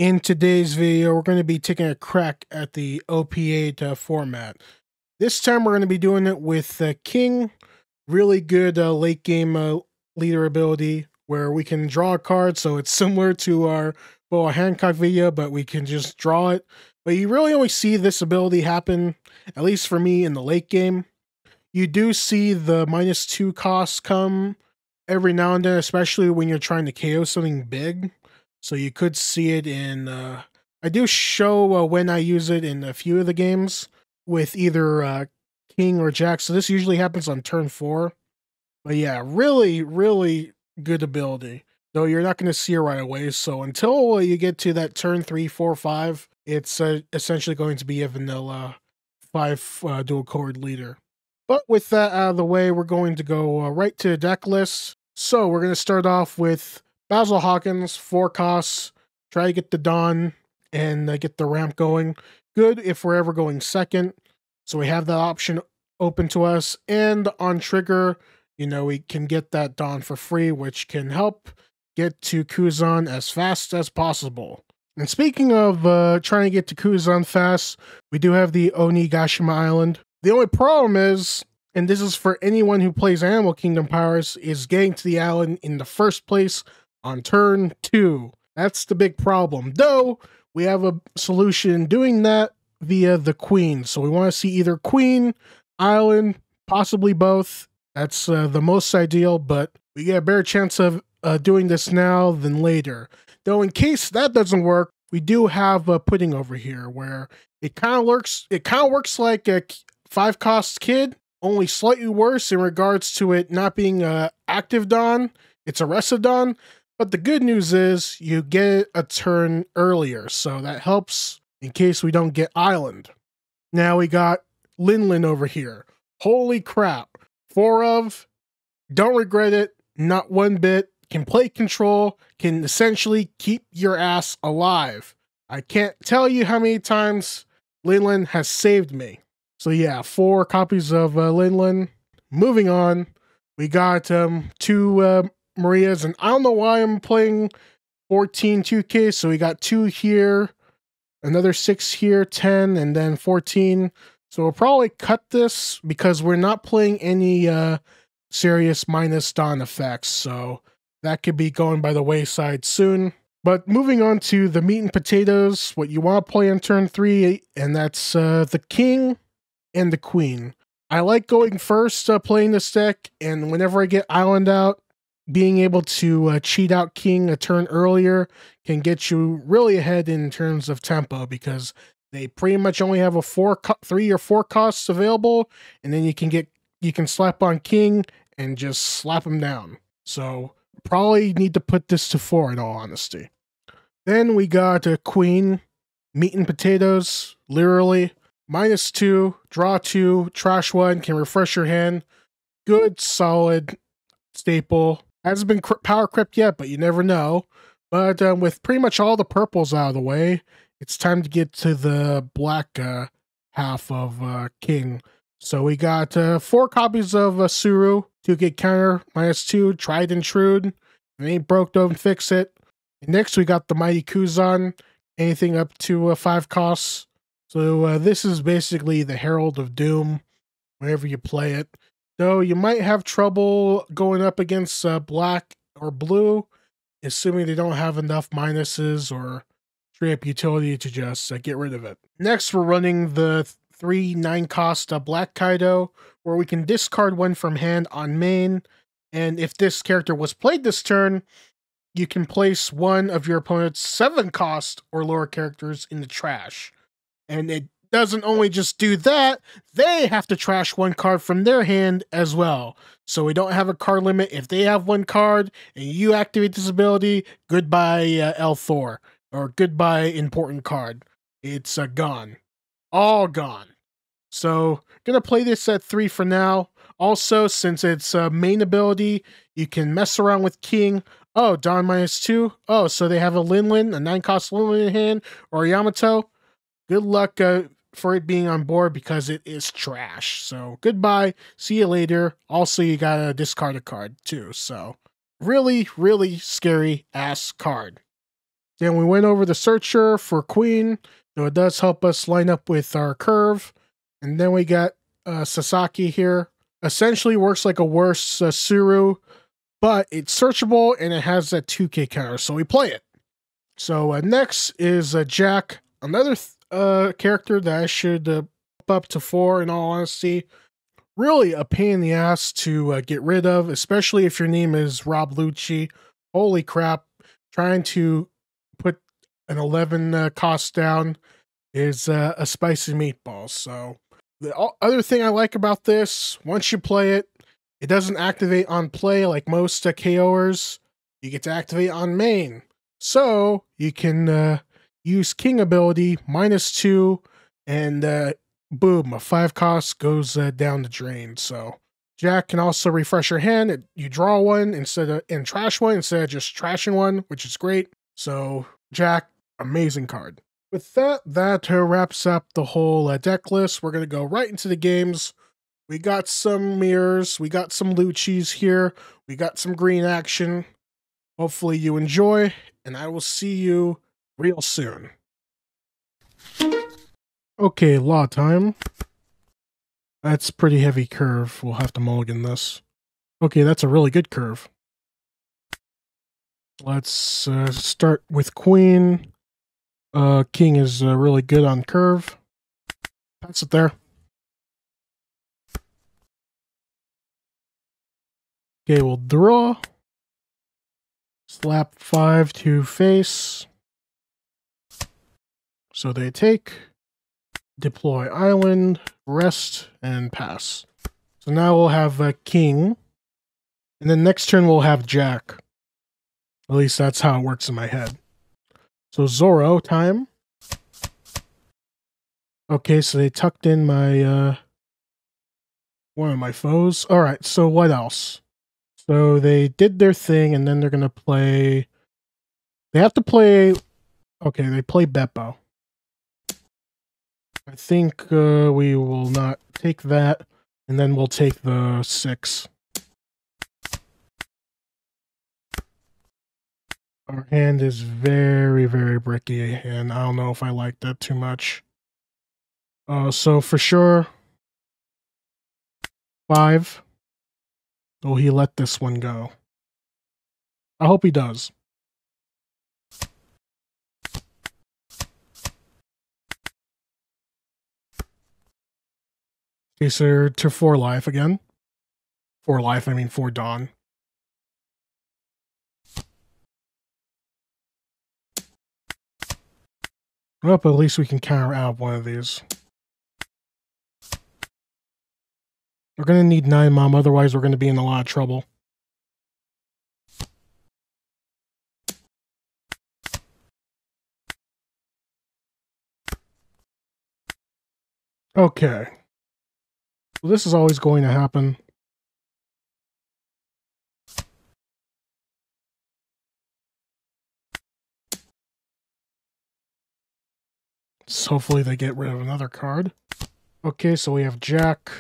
In today's video, we're going to be taking a crack at the OP-08 format. This time we're going to be doing it with King, really good late game leader ability where we can draw a card, so it's similar to our Boa Hancock video, but we can just draw it. But you really only see this ability happen, at least for me, in the late game. You do see the -2 cost come every now and then, especially when you're trying to KO something big. So you could see it in, I do show when I use it in a few of the games with either King or Jack. So this usually happens on turn 4. But yeah, really good ability. Though you're not going to see it right away. So until you get to that turn 3, 4, 5, it's essentially going to be a vanilla 5 dual card leader. But with that out of the way, we're going to go right to Decklist. So we're going to start off with Basil Hawkins, 4 costs, try to get the Dawn and get the ramp going. Good if we're ever going second. So we have that option open to us. And on trigger, you know, we can get that Dawn for free, which can help get to Kuzan as fast as possible. And speaking of trying to get to Kuzan fast, we do have the Onigashima Island. The only problem is, and this is for anyone who plays Animal Kingdom Powers, is getting to the island in the first place on turn 2. That's the big problem. Though, we have a solution doing that via the Queen. So we want to see either Queen, Island, possibly both. That's the most ideal, but we get a better chance of doing this now than later. Though in case that doesn't work, we do have Pudding over here, where it kind of works like a 5-cost kid, only slightly worse in regards to it not being active Dawn. It's a Ressa Dawn. But the good news is you get a turn earlier, so that helps in case we don't get Island. Now we got Linlin over here. Holy crap. 4 of, don't regret it, not one bit, can play control, can essentially keep your ass alive. I can't tell you how many times Linlin has saved me. So yeah, 4 copies of Linlin. Moving on, we got 2 Marias, and I don't know why I'm playing 14 2K, so we got 2 here, another 6 here, 10, and then 14. So we'll probably cut this because we're not playing any serious minus Dawn effects, so that could be going by the wayside soon. But moving on to the meat and potatoes, what you want to play on turn 3, and that's the King and the Queen. I like going first playing this deck, and whenever I get Island out, being able to cheat out King a turn earlier can get you really ahead in terms of tempo, because they pretty much only have a 3 or 4 costs available, and then you can slap on King and just slap him down. So probably need to put this to 4 in all honesty. Then we got a Queen, meat and potatoes, literally. -2, draw 2, trash 1, can refresh your hand. Good, solid staple. Hasn't been power crept yet, but you never know. But with pretty much all the purples out of the way, it's time to get to the black half of King. So we got 4 copies of Suru, 2 get counter, -2, try and intrude. If it ain't broke, don't fix it. And next we got the Mighty Kuzan, anything up to 5 costs. So this is basically the Herald of Doom whenever you play it. Though you might have trouble going up against black or blue, assuming they don't have enough minuses or straight up utility to just get rid of it. Next, we're running the 3 9-cost Black Kaido, where we can discard 1 from hand on main, and if this character was played this turn, you can place 1 of your opponent's 7-cost or lower characters in the trash. And it doesn't only just do that, they have to trash 1 card from their hand as well. So we don't have a card limit. If they have 1 card and you activate this ability, goodbye El Thor, or goodbye important card. It's gone. All gone. So gonna play this at 3 for now. Also, since it's a main ability, you can mess around with King. Oh, Dawn -2. Oh, so they have a Linlin, a 9-cost Linlin in hand, or Yamato. Good luck for it being on board, because it is trash. So goodbye, see you later. Also, you gotta discard a card too. So really scary ass card. Then we went over the searcher for queen, so it does help us line up with our curve. And then we got Sasaki here. Essentially works like a worse Suru, but it's searchable and it has that 2K counter, so we play it. So next is Jack, another character that I should up to 4 in all honesty. Really a pain in the ass to get rid of, especially if your name is Rob Lucci. Holy crap, trying to put an 11 cost down is a spicy meatball. So the other thing I like about this, once you play it, it doesn't activate on play like most KOers. You get to activate on main. So you can use King ability, -2, and boom, a 5 cost goes down the drain. So Jack can also refresh your hand. You draw one and trash one instead of just trashing one, which is great. So Jack, amazing card. With that wraps up the whole deck list. We're going to go right into the games. We got some mirrors. We got some Luccis here. We got some green action. Hopefully you enjoy, and I will see you real soon. Okay, law time. That's pretty heavy curve. We'll have to mulligan this. Okay, that's a really good curve. Let's start with queen. King is really good on curve. Pass it there. Okay, we'll draw. Slap 5 to face. So they take. Deploy island, rest, and pass. So now we'll have a king. And then next turn we'll have Jack. At least that's how it works in my head. So Zoro time. Okay, so they tucked in my one of my foes. Alright, so what else? So they did their thing, and then they're gonna play. They have to play. Okay, they play Beppo. I think we will not take that, and then we'll take the 6. Our hand is very, very bricky, and I don't know if I like that too much. So for sure, 5. Will he let this one go? I hope he does. Okay, so to 4 life again. 4 life, I mean 4 dawn. Well, but at least we can counter out one of these. We're going to need 9 mom, otherwise we're going to be in a lot of trouble. Okay. Well, this is always going to happen. So hopefully they get rid of another card. Okay, so we have Jack.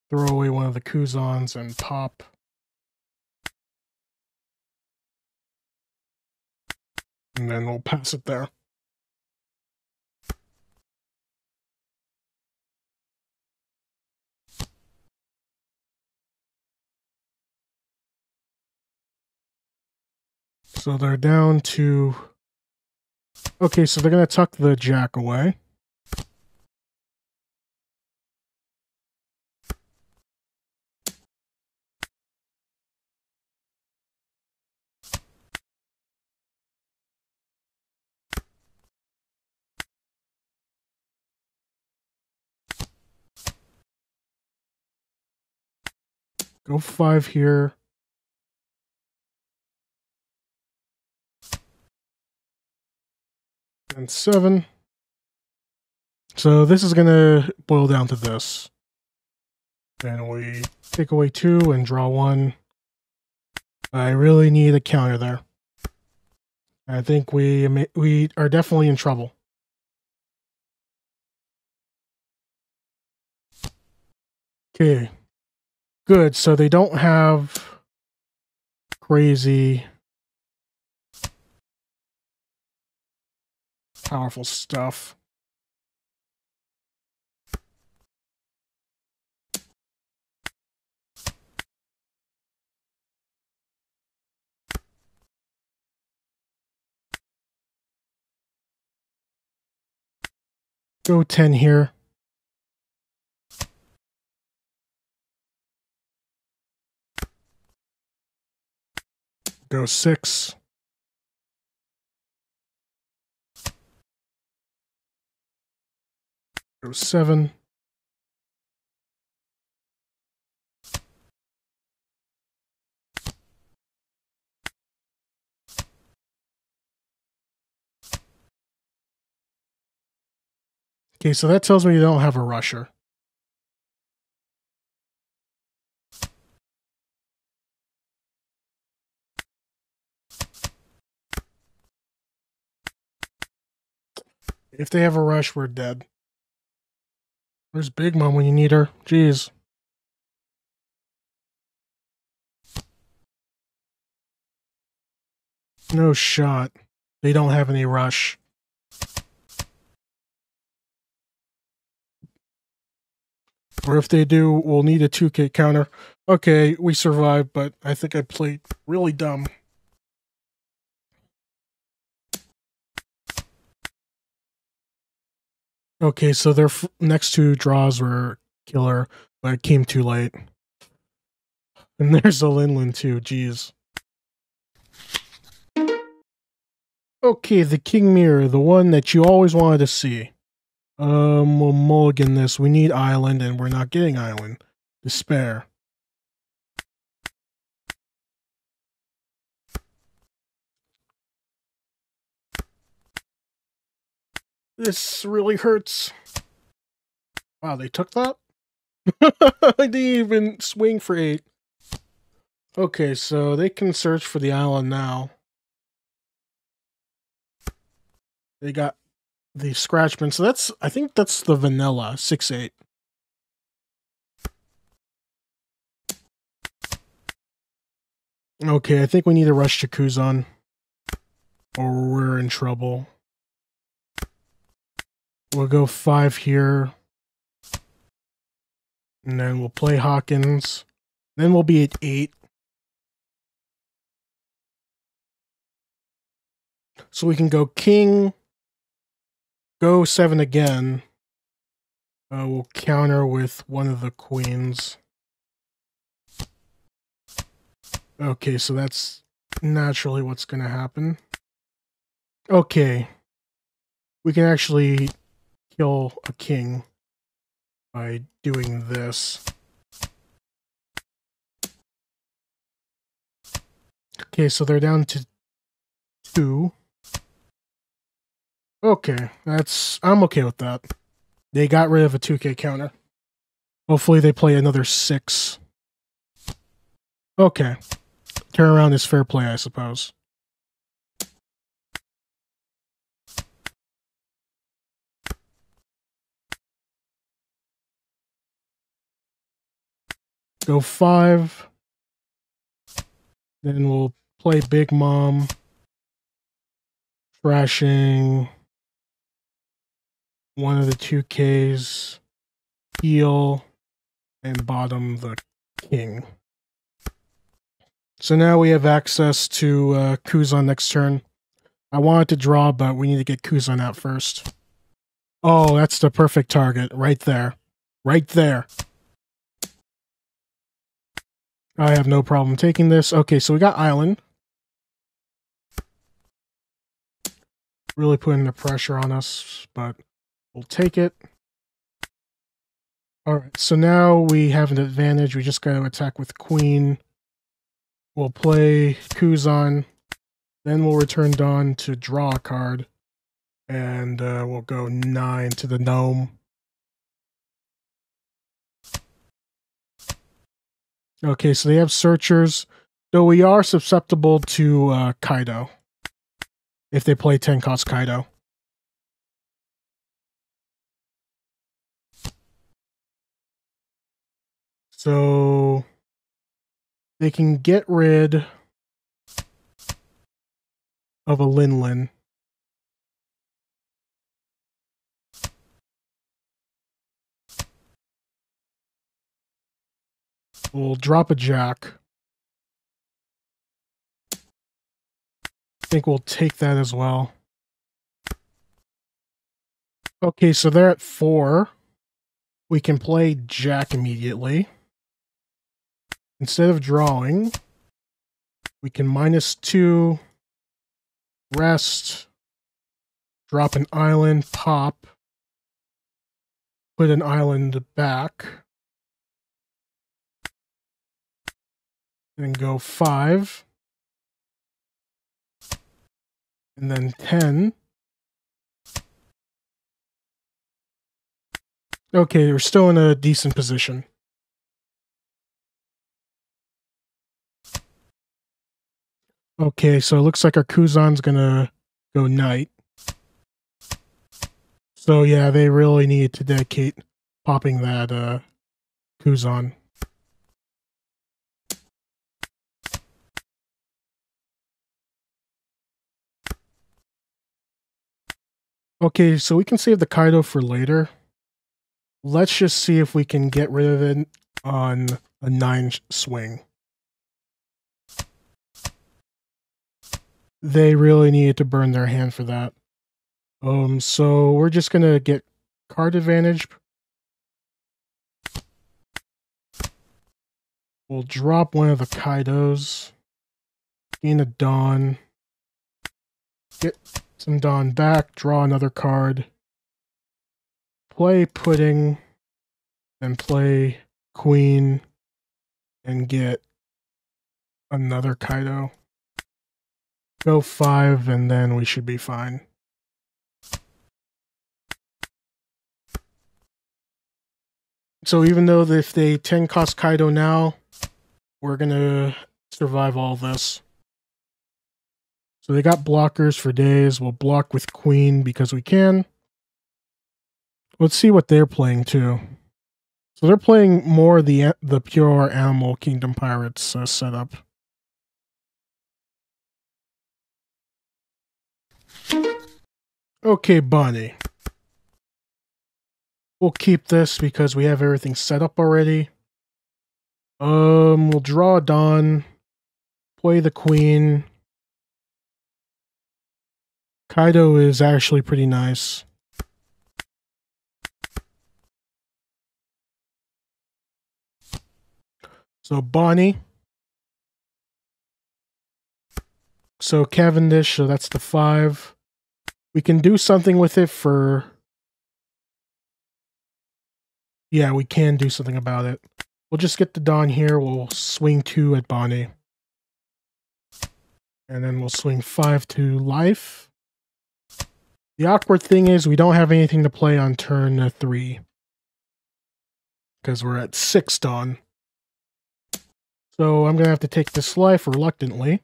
Throw away one of the Kuzans and pop. And then we'll pass it there. So they're down to... Okay, so they're going to tuck the Jack away. Go 5 here. And 7. So this is going to boil down to this. Then we take away 2 and draw 1. I really need a counter there. I think we are definitely in trouble. Okay. Good, so they don't have crazy Powerful stuff. Go 10 here. Go 6. Go 7. Okay, so that tells me you don't have a rusher. If they have a rush, we're dead. Where's Big Mom when you need her? Jeez. No shot. They don't have any rush. Or if they do, we'll need a 2K counter. Okay, we survived, but I think I played really dumb. Okay, so their next 2 draws were killer, but it came too late. And there's a Linland too, jeez. Okay, the King Mirror, the one that you always wanted to see. We'll mulligan this. We need Island, and we're not getting Island. Despair. This really hurts. Wow, they took that? I didn't even swing for 8. Okay, so they can search for the island now. They got the Scratchman. So that's, I think that's the vanilla, 6-8. Okay, I think we need to rush to Kuzan, or we're in trouble. We'll go 5 here. And then we'll play Hawkins. Then we'll be at 8. So we can go King, go 7 again. We'll counter with one of the queens. Okay, so that's naturally what's going to happen. Okay. We can actually kill a king by doing this. Okay, so they're down to 2. Okay, I'm okay with that. They got rid of a 2K counter. Hopefully they play another 6. Okay. Turnaround is fair play, I suppose. Go 5. Then we'll play Big Mom. Thrashing one of the 2Ks. Heal. And bottom the king. So now we have access to Kuzan next turn. I wanted to draw, but we need to get Kuzan out first. Oh, that's the perfect target. Right there. Right there. I have no problem taking this. Okay, so we got Island. Really putting the pressure on us, but we'll take it. Alright, so now we have an advantage. We just got to attack with Queen. We'll play Kuzan. Then we'll return Dawn to draw a card. And we'll go 9 to the Gnome. Okay, so they have Searchers. Though we are susceptible to Kaido. If they play 10 cost Kaido. So they can get rid of a Linlin. We'll drop a jack. I think we'll take that as well. Okay, so they're at 4. We can play jack immediately. Instead of drawing, we can -2, rest, drop an island, pop, put an island back, and go 5, and then 10. Okay, we're still in a decent position. Okay, so it looks like our Kuzan's gonna go knight. So yeah, they really need to dedicate popping that Kuzan. Okay, so we can save the Kaido for later. Let's just see if we can get rid of it on a 9 swing. They really needed to burn their hand for that. So we're just gonna get card advantage. We'll drop one of the Kaidos. Gain a Dawn. Get some Dawn back. Draw another card. Play Pudding. Then play Queen. And get another Kaido. Go 5, and then we should be fine. So even though if they 10 cost Kaido now, we're gonna survive all this. So they got blockers for days. We'll block with Queen because we can. Let's see what they're playing too. So they're playing more the pure Animal Kingdom Pirates setup. Okay, Bonney. We'll keep this because we have everything set up already. We'll draw a Dawn. Play the Queen. Kaido is actually pretty nice. So Bonney. So Cavendish, so that's the 5. We can do something with it for... Yeah, we can do something about it. We'll just get the Dawn here. We'll swing 2 at Bonney. And then we'll swing 5 to life. The awkward thing is we don't have anything to play on turn 3. Because we're at 6 Dawn. So I'm going to have to take this life reluctantly.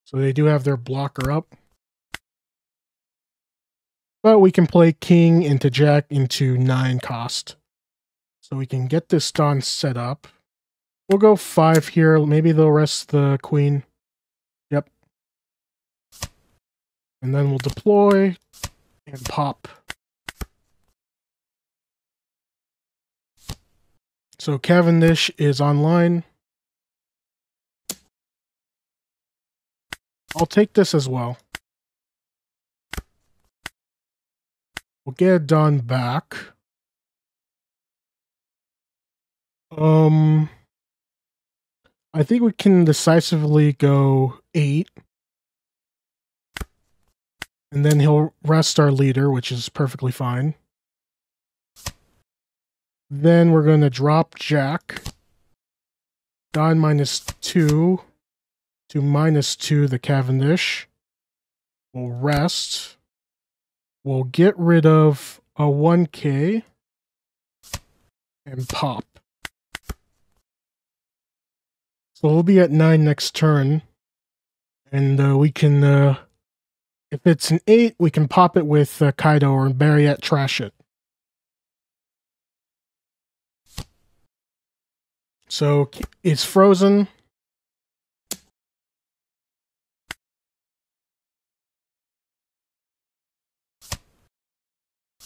So they do have their blocker up. But we can play King into Jack into 9 cost. So we can get this Dawn set up. We'll go 5 here. Maybe they'll rest the Queen. Yep. And then we'll deploy and pop. So Cavendish is online. I'll take this as well. We'll get it done back. I think we can decisively go 8. And then he'll rest our leader, which is perfectly fine. Then we're going to drop Jack. Dawn -2 to -2 the Cavendish. We'll rest. We'll get rid of a 1K. And pop. So we'll be at 9 next turn. And we can, if it's an 8, we can pop it with Kaido or bury it, trash it. So it's frozen.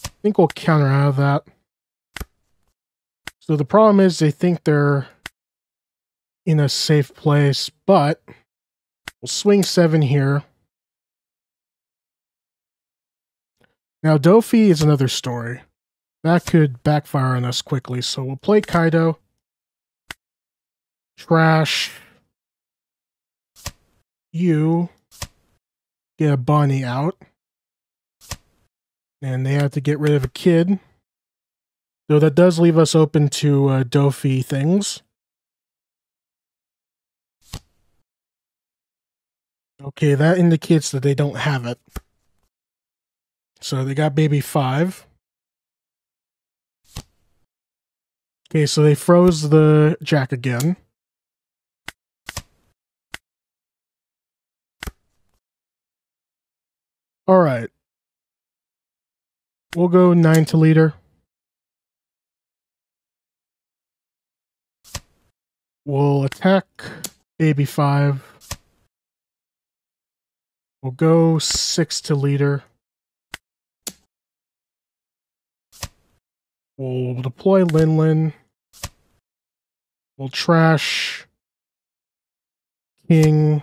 I think we'll counter out of that. So the problem is they think they're in a safe place, but we'll swing 7 here. Now, Dofi is another story. That could backfire on us quickly, so we'll play Kaido. Trash. You. Get a Bonney out. And they have to get rid of a kid. So that does leave us open to Dofi things. Okay, that indicates that they don't have it. So they got baby 5. Okay, so they froze the Jack again. Alright. We'll go 9 to leader. We'll attack baby 5. We'll go 6 to leader. We'll deploy Lin. We'll trash King.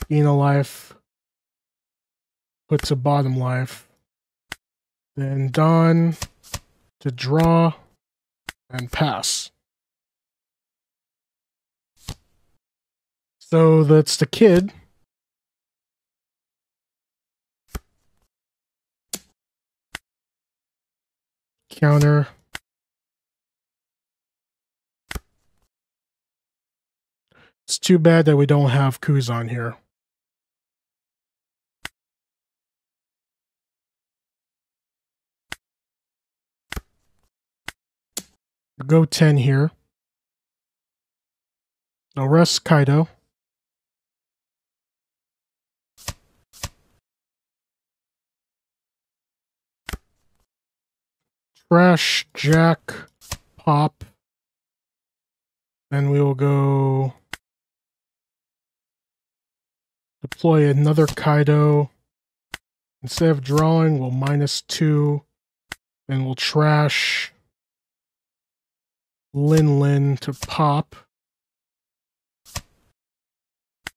Gain a life. Put to bottom life. Then Dawn to draw and pass. So that's the kid. Counter. It's too bad that we don't have Kuzan here. Go 10 here. I'll rest Kaido. Trash, Jack, Pop. Then we will go deploy another Kaido. Instead of drawing, we'll -2. Then we'll trash Lin to Pop.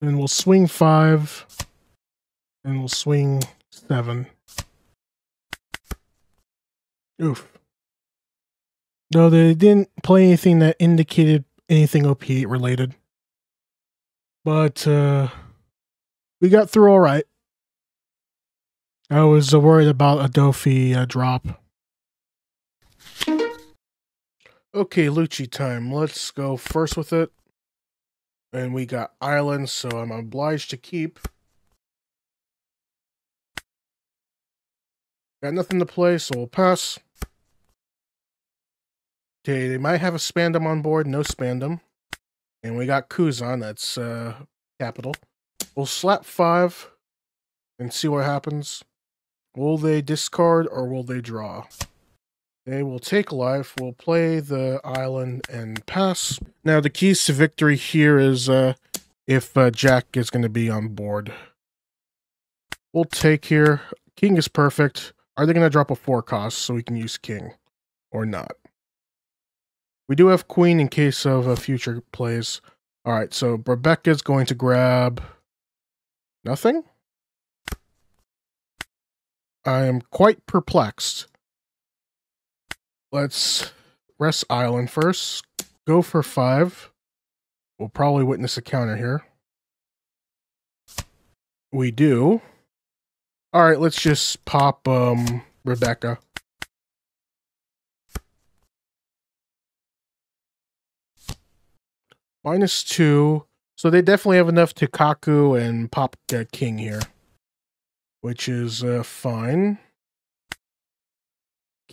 Then we'll swing 5. And we'll swing 7. Oof. No, they didn't play anything that indicated anything OP-08 related. But we got through all right. I was worried about a Dofi drop. Okay, Lucci time. Let's go first with it. And we got Island, so I'm obliged to keep. Got nothing to play, so we'll pass. Okay, they might have a Spandam on board. No Spandam. And we got Kuzan. That's capital. We'll slap 5 and see what happens. Will they discard or will they draw? They will take life. We'll play the island and pass. Now, the keys to victory here is if Jack is going to be on board. We'll take here. King is perfect. Are they going to drop a 4 cost so we can use King or not? We do have Queen in case of future plays. Alright, so Rebecca's going to grab nothing? I am quite perplexed. Let's rest Island first. Go for 5. We'll probably witness a counter here. We do. Alright, let's just pop Rebecca. -2. So they definitely have enough to Kaku and pop King here. Which is fine.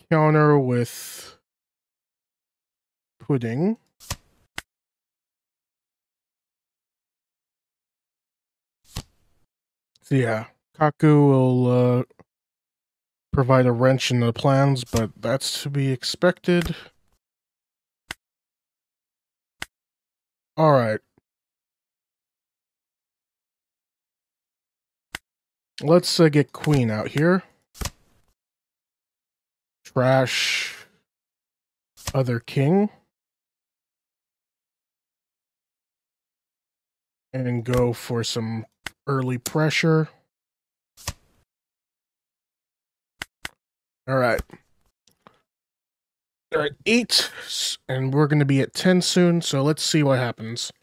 Counter with Pudding. So yeah, Kaku will provide a wrench in the plans, but that's to be expected. Alright. Let's get Queen out here. Trash. other king. And go for some early pressure. All right. They're at 8, and we're going to be at 10 soon, so let's see what happens.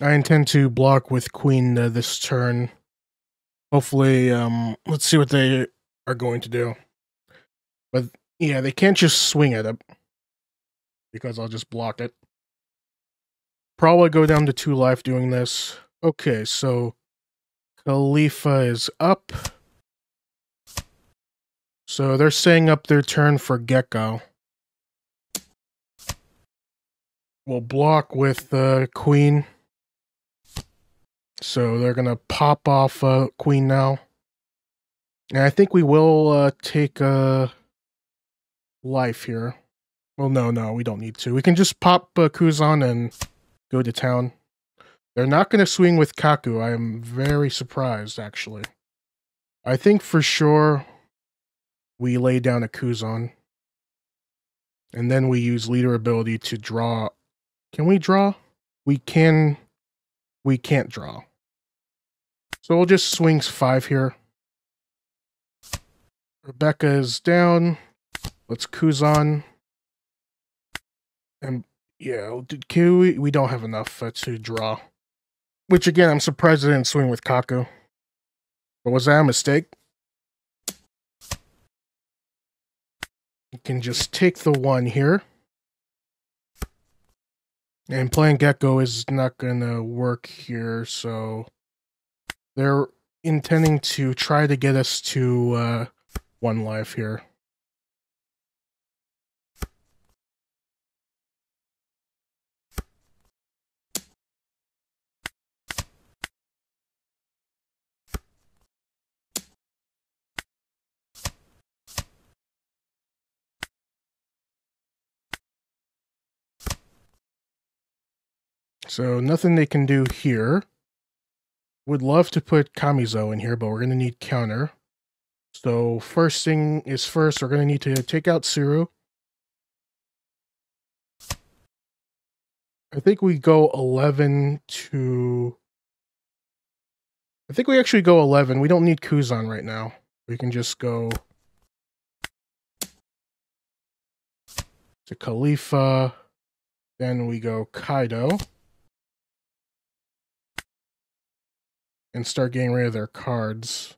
I intend to block with queen this turn. Hopefully, let's see what they are going to do. But yeah, they can't just swing at it, because I'll just block it. Probably go down to 2 life doing this. Okay, so Khalifa is up. So they're setting up their turn for Gecko. We'll block with Queen. So they're going to pop off Queen now. And I think we will take life here. Well, no, we don't need to. We can just pop Kuzan and go to town. They're not going to swing with Kaku. I am very surprised, actually. I think for sure we lay down a Kuzan. And then we use leader ability to draw. Can we draw? We can. We can't draw. So we'll just swing 5 here. Rebecca is down. Let's Kuzan. And yeah, we don't have enough to draw. Which again, I'm surprised I didn't swing with Kaku. But was that a mistake? You can just take the 1 here. And playing Gecko is not going to work here, so they're intending to try to get us to 1 life here. So nothing they can do here. Would love to put Kamizo in here, but we're going to need counter. So first thing is first, we're going to need to take out Tsuru. I think we go 11 to... I think we actually go 11. We don't need Kuzan right now. We can just go to Khalifa. Then we go Kaido. And start getting rid of their cards.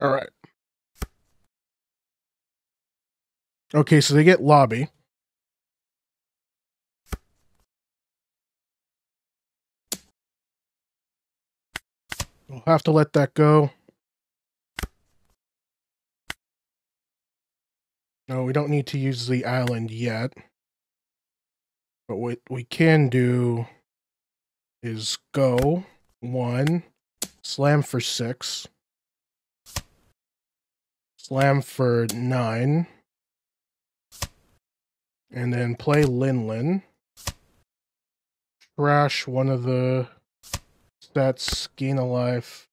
All right. Okay, so they get lobby. We'll have to let that go. No, we don't need to use the island yet. But what we can do is go 1, slam for 6, slam for 9, and then play Lin, trash one of the stats, gain a life.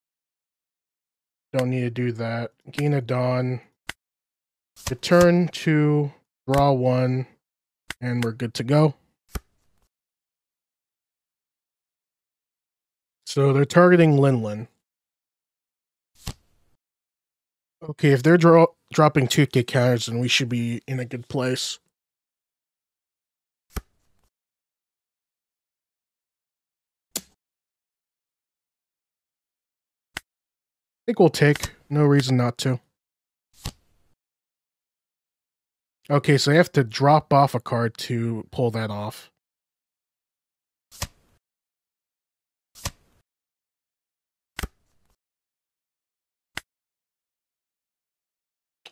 Don't need to do that. Gain a Dawn. Return 2, draw 1, and we're good to go. So they're targeting Lin. Okay, if they're dropping 2 kick counters, then we should be in a good place. I think we'll take. No reason not to. Okay, so I have to drop off a card to pull that off.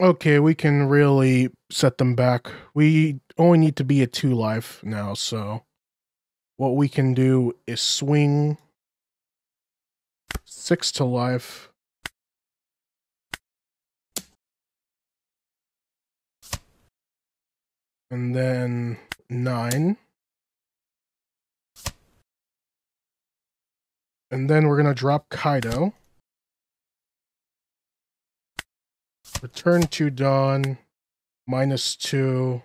Okay, we can really set them back. We only need to be at 2 life now, so what we can do is swing 6 to life. And then 9. And then we're going to drop Kaido. Return to Dawn. -2.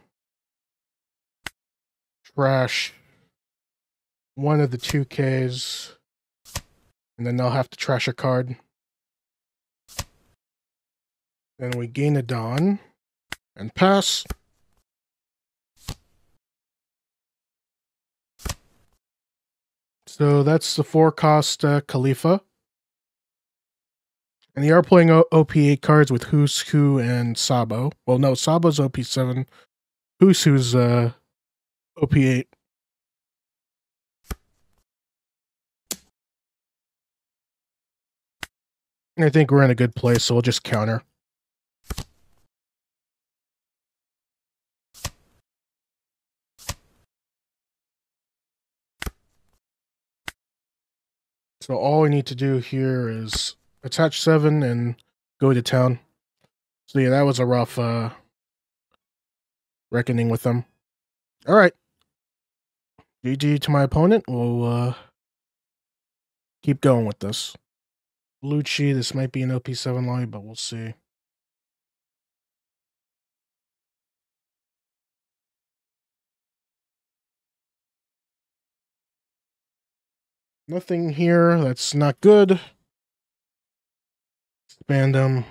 Trash one of the 2Ks. And then they'll have to trash a card. Then we gain a Dawn. And pass. So that's the 4-cost Khalifa. And they are playing OP-8 cards with Who's and Sabo. Well, no, Sabo's OP-7. Who's OP-8. I think we're in a good place, so we'll just counter. So all we need to do here is attach 7 and go to town. So yeah, that was a rough reckoning with them. All right. GG to my opponent. We'll keep going with this. Lucci, this might be an OP-7 lobby, but we'll see. Nothing here. That's not good. Expand them.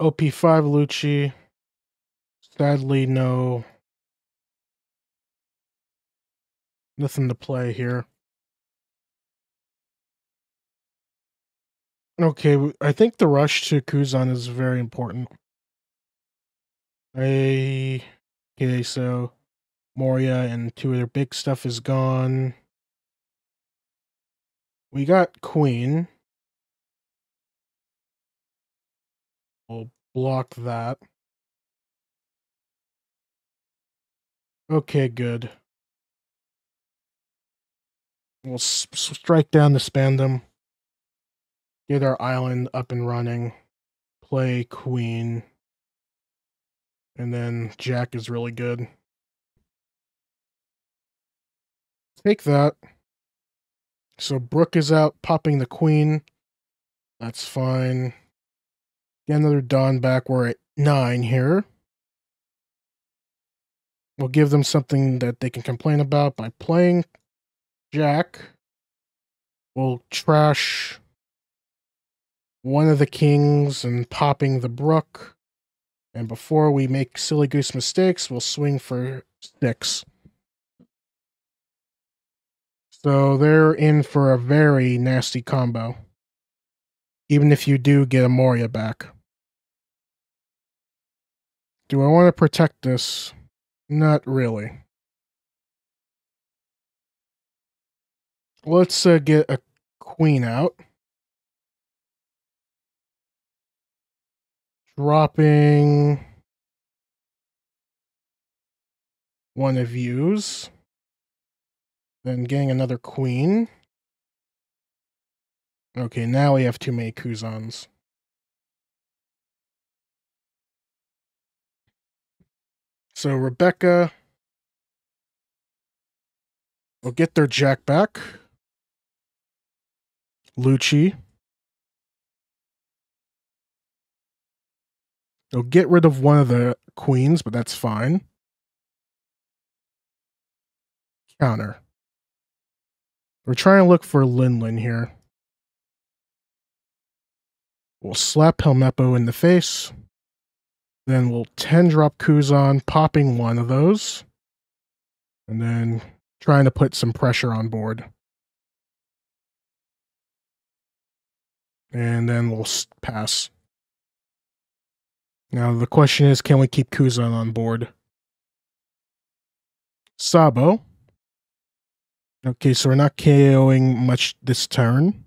OP-5 Lucci. Sadly, no. Nothing to play here. Okay, I think the rush to Kuzan is very important. Okay, so Moria and 2 of their big stuff is gone. We got Queen. We'll block that. Okay, good. We'll strike down the Spandam. Get our island up and running. Play Queen. And then Jack is really good. Take that. So Brook is out, popping the Queen. That's fine. Get another Dawn back. We're at 9 here. We'll give them something that they can complain about by playing Jack. We'll trash one of the kings and popping the Brook. And before we make silly goose mistakes, we'll swing for 6. So they're in for a very nasty combo. Even if you do get a Moria back. Do I want to protect this? Not really. Let's get a Queen out. Dropping one of yous. Then getting another Queen. Okay, now we have too many Kuzans. So Rebecca will get their Jack back. Lucci. They'll get rid of one of the queens, but that's fine. Counter. We're trying to look for Linlin here. We'll slap Helmeppo in the face. Then we'll 10-drop Kuzan, popping one of those. And then trying to put some pressure on board. And then we'll pass. Now the question is, can we keep Kuzan on board? Sabo. Okay, so we're not KOing much this turn.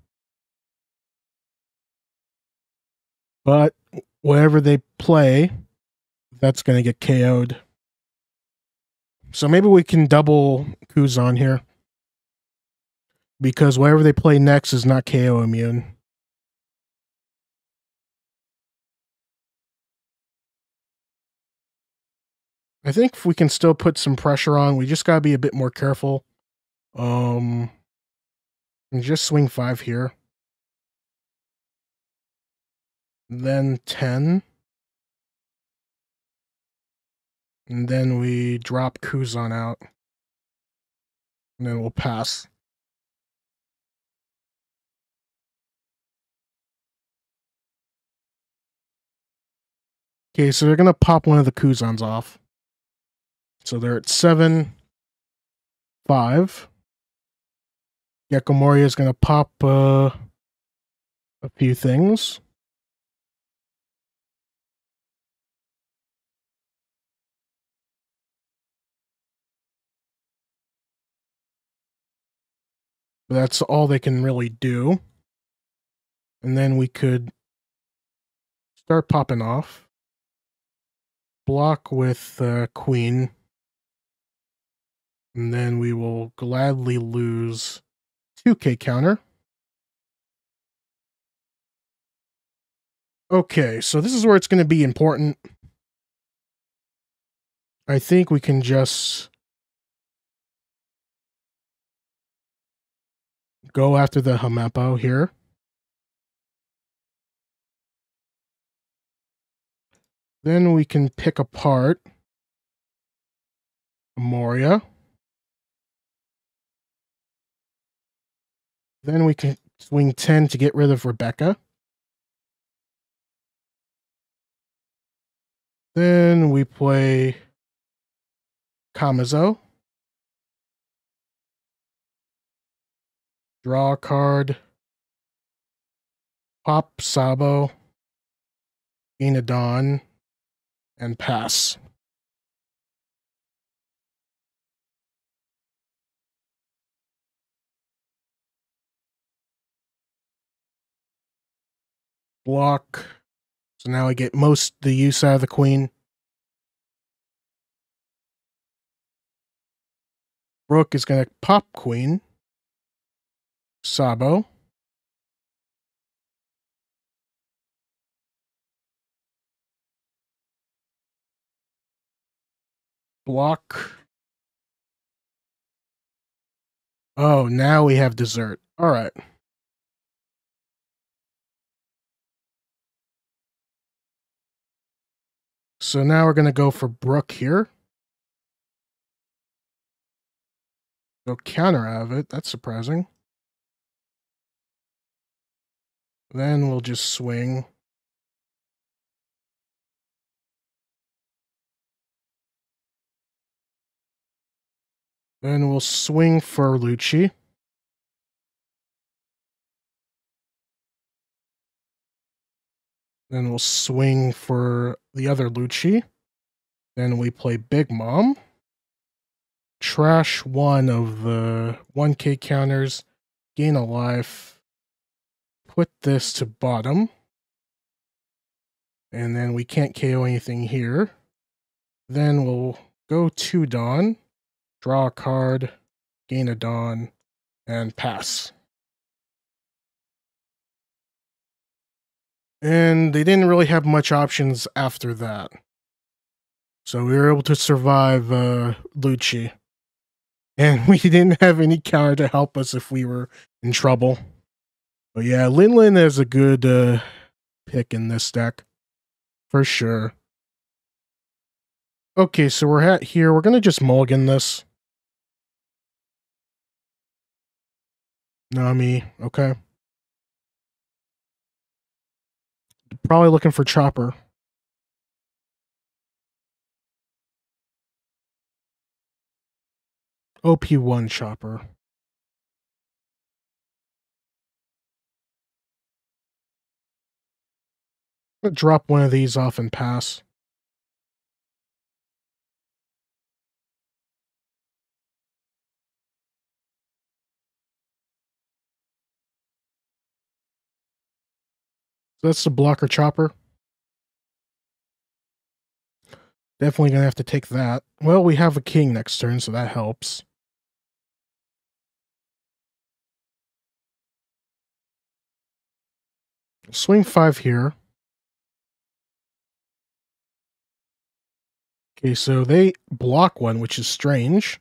But whatever they play, that's going to get KO'd. So maybe we can double Kuzan here. Because whatever they play next is not KO immune. I think if we can still put some pressure on, we just got to be a bit more careful. And just swing 5 here. Then 10. And then we drop Kuzan out. And then we'll pass. Okay, so they're going to pop one of the Kuzans off. So they're at 7, 5. Yakomori is going to pop a few things. But that's all they can really do. And then we could start popping off. Block with Queen. And then we will gladly lose 2k counter. Okay, so this is where it's going to be important. I think we can just go after the Hamapo here. Then we can pick apart Moria. Then we can swing 10 to get rid of Rebecca. Then we play Kamazo. Draw a card. Pop Sabo. Gain a Dawn. And pass. Block. So now I get most the use out of the Queen. Rook is going to pop Queen. Sabo. Block. Oh, now we have dessert. All right. So now we're going to go for Brook here. Go counter out of it. That's surprising. Then we'll just swing. Then we'll swing for Lucci. Then we'll swing for the other Lucci. Then we play Big Mom. Trash one of the 1k counters. Gain a life. Put this to bottom. And then we can't KO anything here. Then we'll go to Dawn. Draw a card. Gain a Dawn. And pass. And they didn't really have much options after that. So we were able to survive Lucci. And we didn't have any counter to help us if we were in trouble. But yeah, Lin is a good pick in this deck. For sure. Okay, so we're at here. We're going to just mulligan this. Nami, okay. Probably looking for Chopper. OP-01 Chopper. I'm going to drop one of these off and pass. So that's the blocker Chopper. Definitely going to have to take that. Well, we have a king next turn, so that helps. Swing 5 here. Okay, so they block one, which is strange.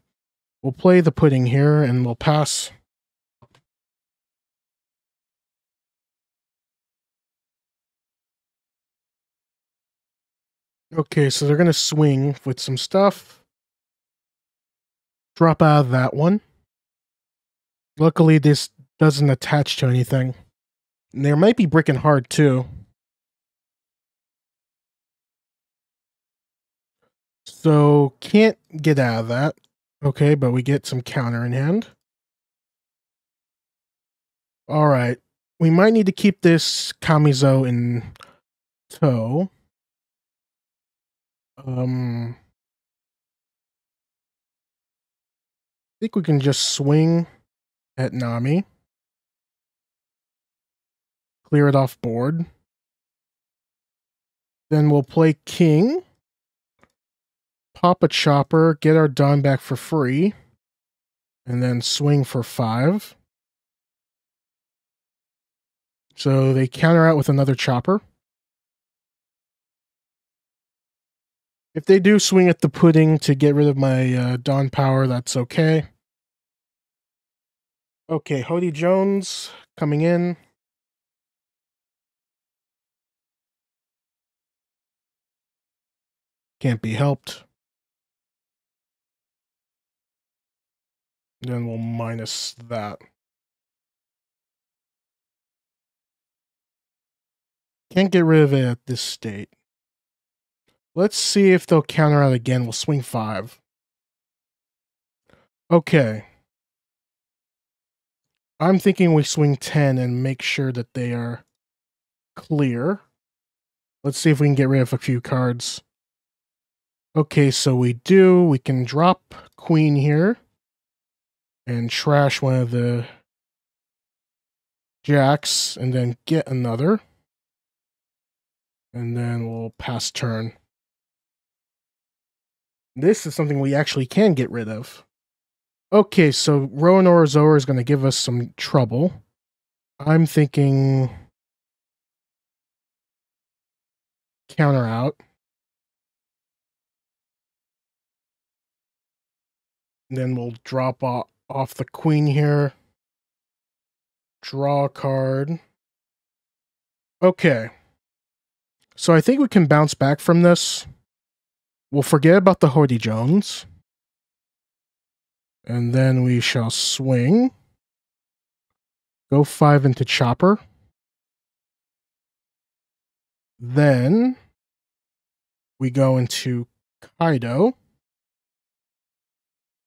We'll play the pudding here, and we'll pass. Okay, so they're going to swing with some stuff. Drop out of that one. Luckily, this doesn't attach to anything. And there might be bricking hard, too. So, can't get out of that. Okay, but we get some counter in hand. Alright. We might need to keep this Kamizo in tow. I think we can just swing at Nami. Clear it off board. Then we'll play King. Pop a chopper, get our Dawn back for free. And then swing for 5. So they counter out with another chopper. If they do swing at the pudding to get rid of my Dawn power, that's okay. Okay, Hody Jones coming in. Can't be helped. Then we'll minus that. Can't get rid of it at this state. Let's see if they'll counter out again. We'll swing 5. Okay. I'm thinking we swing 10 and make sure that they are clear. Let's see if we can get rid of a few cards. Okay, so we do. We can drop Queen here and trash one of the jacks and then get another. And then we'll pass turn. This is something we actually can get rid of. Okay, so Rowan Orozoa is going to give us some trouble. I'm thinking counter out. And then we'll drop off the Queen here. Draw a card. Okay. So I think we can bounce back from this. We'll forget about the Hody Jones. And then we shall swing. Go 5 into chopper. Then we go into Kaido.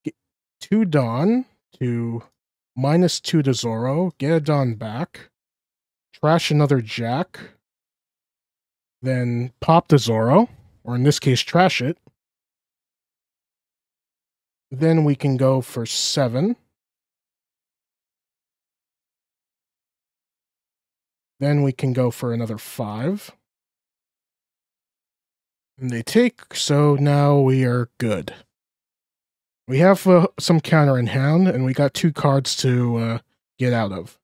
Get 2 Dawn to -2 to Zoro. Get a Dawn back. Trash another Jack. Then pop the Zoro. Or in this case, trash it. Then we can go for 7. Then we can go for another 5. And they take, so now we are good. We have some counter in hand, and we got 2 cards to get out of.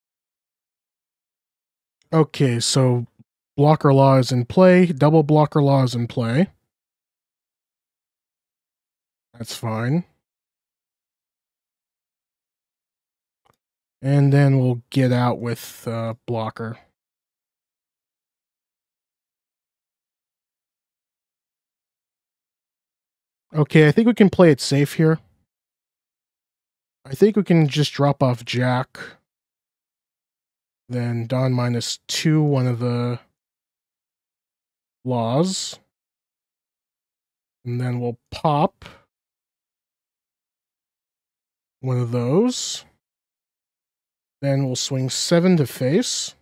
Okay, so blocker law is in play. Double blocker law is in play. That's fine. And then we'll get out with blocker. Okay, I think we can play it safe here. I think we can just drop off Jack. Then Dawn -2, one of the laws. And then we'll pop one of those. Then we'll swing 7 to face.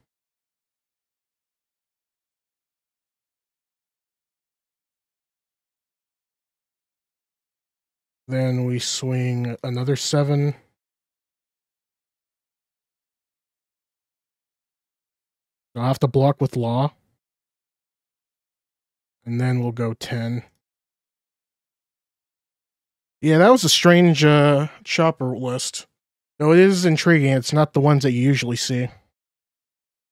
Then we swing another 7. I'll have to block with law. And then we'll go 10. Yeah, that was a strange chopper list. Though it is intriguing, it's not the ones that you usually see.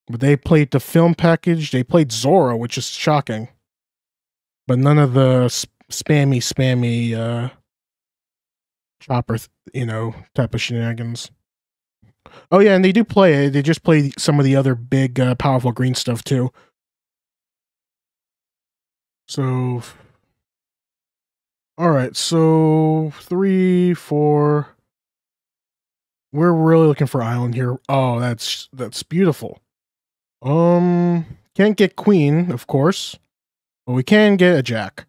But they played the film package, they played Zoro, which is shocking. But none of the spammy chopper, type of shenanigans. Oh yeah, and they do play it. They just play some of the other big, powerful green stuff too. So All right, so 3, 4. We're really looking for island here. Oh, that's beautiful. Can't get queen, of course, but we can get a jack.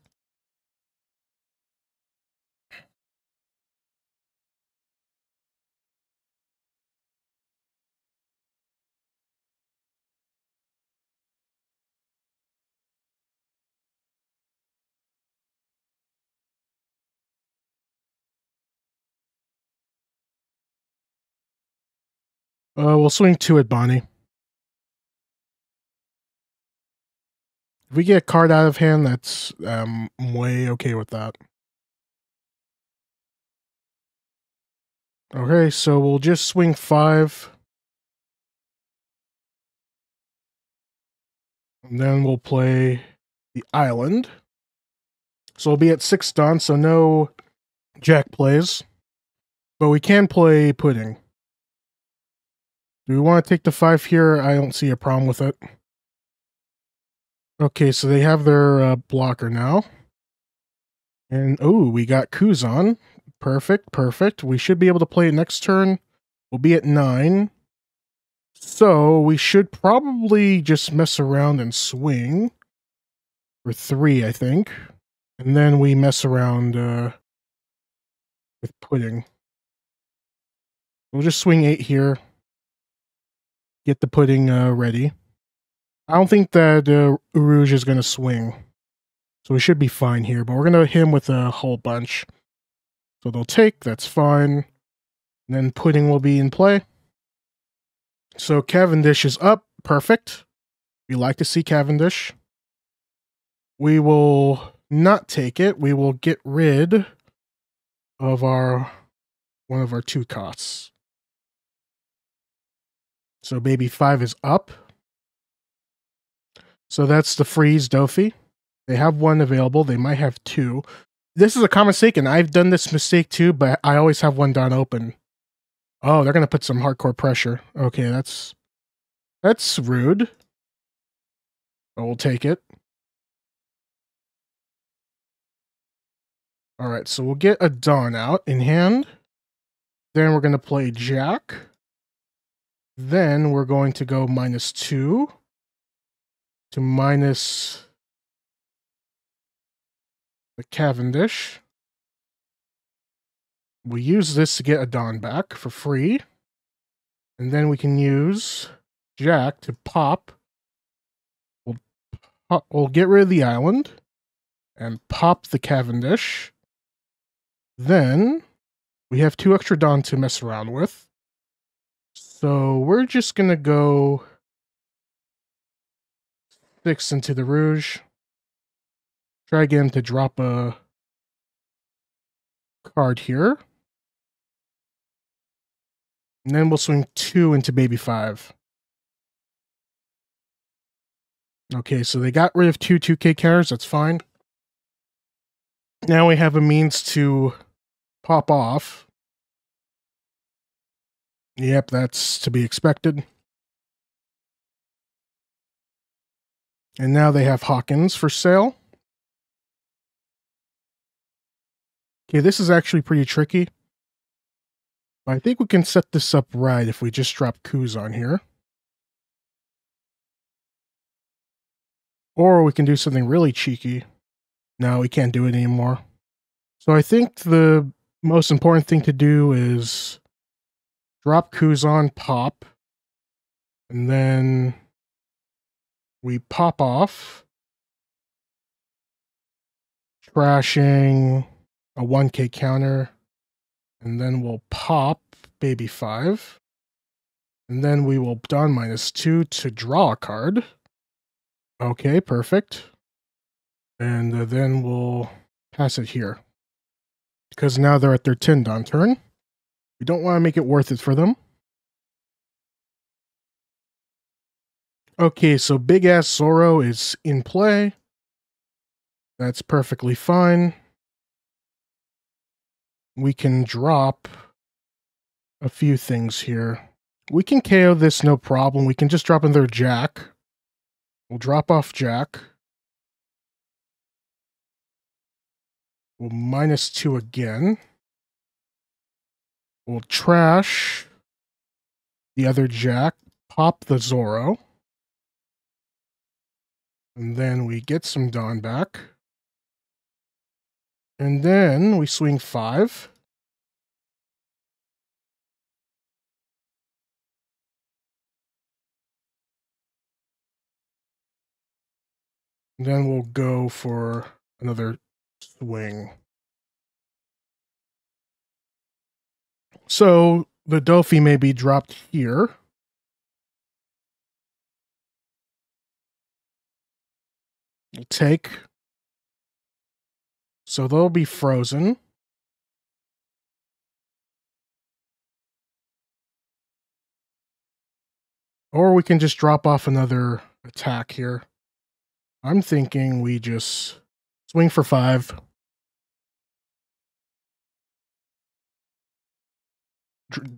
We'll swing 2 at Bonney. If we get a card out of hand, that's I'm way okay with that. Okay, so we'll just swing 5. And then we'll play the island. So we'll be at 6 done, so no jack plays. But we can play pudding. Do we want to take the 5 here? I don't see a problem with it. Okay, so they have their blocker now. And, oh, we got Kuzan. Perfect, perfect. We should be able to play it next turn. We'll be at 9. So we should probably just mess around and swing. For 3, I think. And then we mess around with pudding. We'll just swing 8 here. Get the pudding ready. I don't think that Rouge is going to swing. So we should be fine here. But we're going to hit him with a whole bunch. So they'll take. That's fine. And then pudding will be in play. So Cavendish is up. Perfect. We like to see Cavendish. We will not take it. We will get rid of one of our 2 costs. So baby 5 is up. So that's the freeze Dofi. They have 1 available. They might have 2. This is a common mistake, and I've done this mistake too, but I always have 1 down open. Oh, they're going to put some hardcore pressure. Okay, that's rude. But we'll take it. All right, so we'll get a Dawn out in hand. Then we're going to play Jack. Then we're going to go -2 to minus the Cavendish. We'll use this to get a Dawn back for free. And then we can use Jack to pop. We'll get rid of the island and pop the Cavendish. Then we have 2 extra Dawn to mess around with. So we're just going to go 6 into the Rouge. Try again to drop a card here. And then we'll swing 2 into baby 5. Okay, so they got rid of 2 2K counters. That's fine. Now we have a means to pop off. Yep, that's to be expected. And now they have Hawkins for sale. Okay, this is actually pretty tricky. But I think we can set this up right if we just drop Kuz on here. Or we can do something really cheeky. No, we can't do it anymore. So I think the most important thing to do is drop Kuz on, pop. And then we pop off. Trashing a 1K counter. And then we'll pop baby 5. And then we will Dawn -2 to draw a card. Okay, perfect. And then we'll pass it here. Because now they're at their 10 Dawn turn. We don't want to make it worth it for them. Okay, so Big Ass Zoro is in play. That's perfectly fine. We can drop a few things here. We can KO this no problem. We can just drop in their Jack. We'll drop off Jack. We'll -2 again. We'll trash the other jack, pop the Zoro. And then we get some Dawn back. And then we swing 5. And then we'll go for another swing. So the Dofi may be dropped here. We'll take. So they'll be frozen. Or we can just drop off another attack here. I'm thinking we just swing for 5.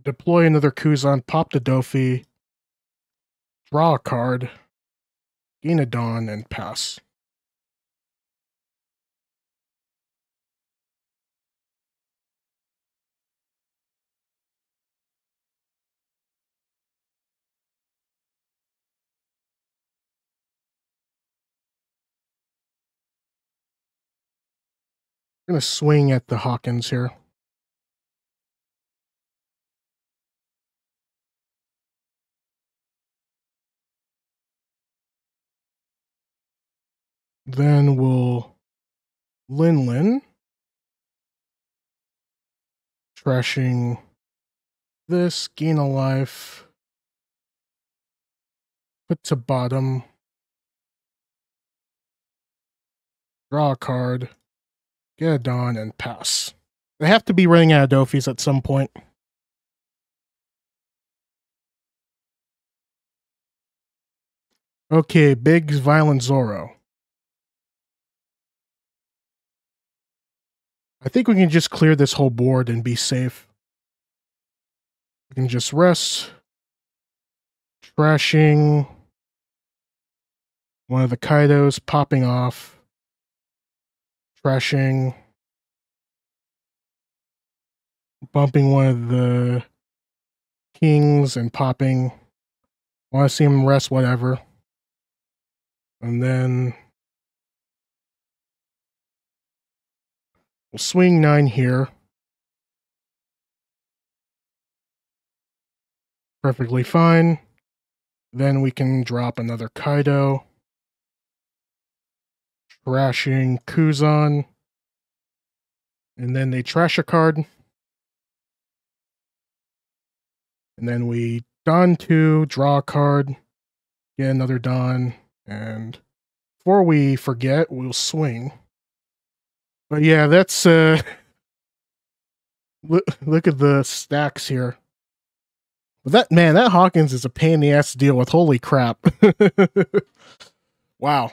Deploy another Kuzan, pop the Dofi, draw a card, gain a Dawn, and pass. I'm going to swing at the Hawkins here. Then we'll Lin, trashing this, gain a life, put to bottom, draw a card, get a Dawn, and pass. They have to be running out of Dofis at some point. Okay, big violent Zoro. I think we can just clear this whole board and be safe. We can just rest. Trashing one of the Kaidos, popping off. Trashing. Bumping one of the Kings and popping. Want to see him rest, whatever. And then we'll swing 9 here. Perfectly fine. Then we can drop another Kaido. Trashing Kuzan. And then they trash a card. And then we Dawn 2, draw a card, get another Dawn, and before we forget, we'll swing. But yeah, that's look at the stacks here. But that Hawkins is a pain in the ass to deal with. Holy crap. Wow.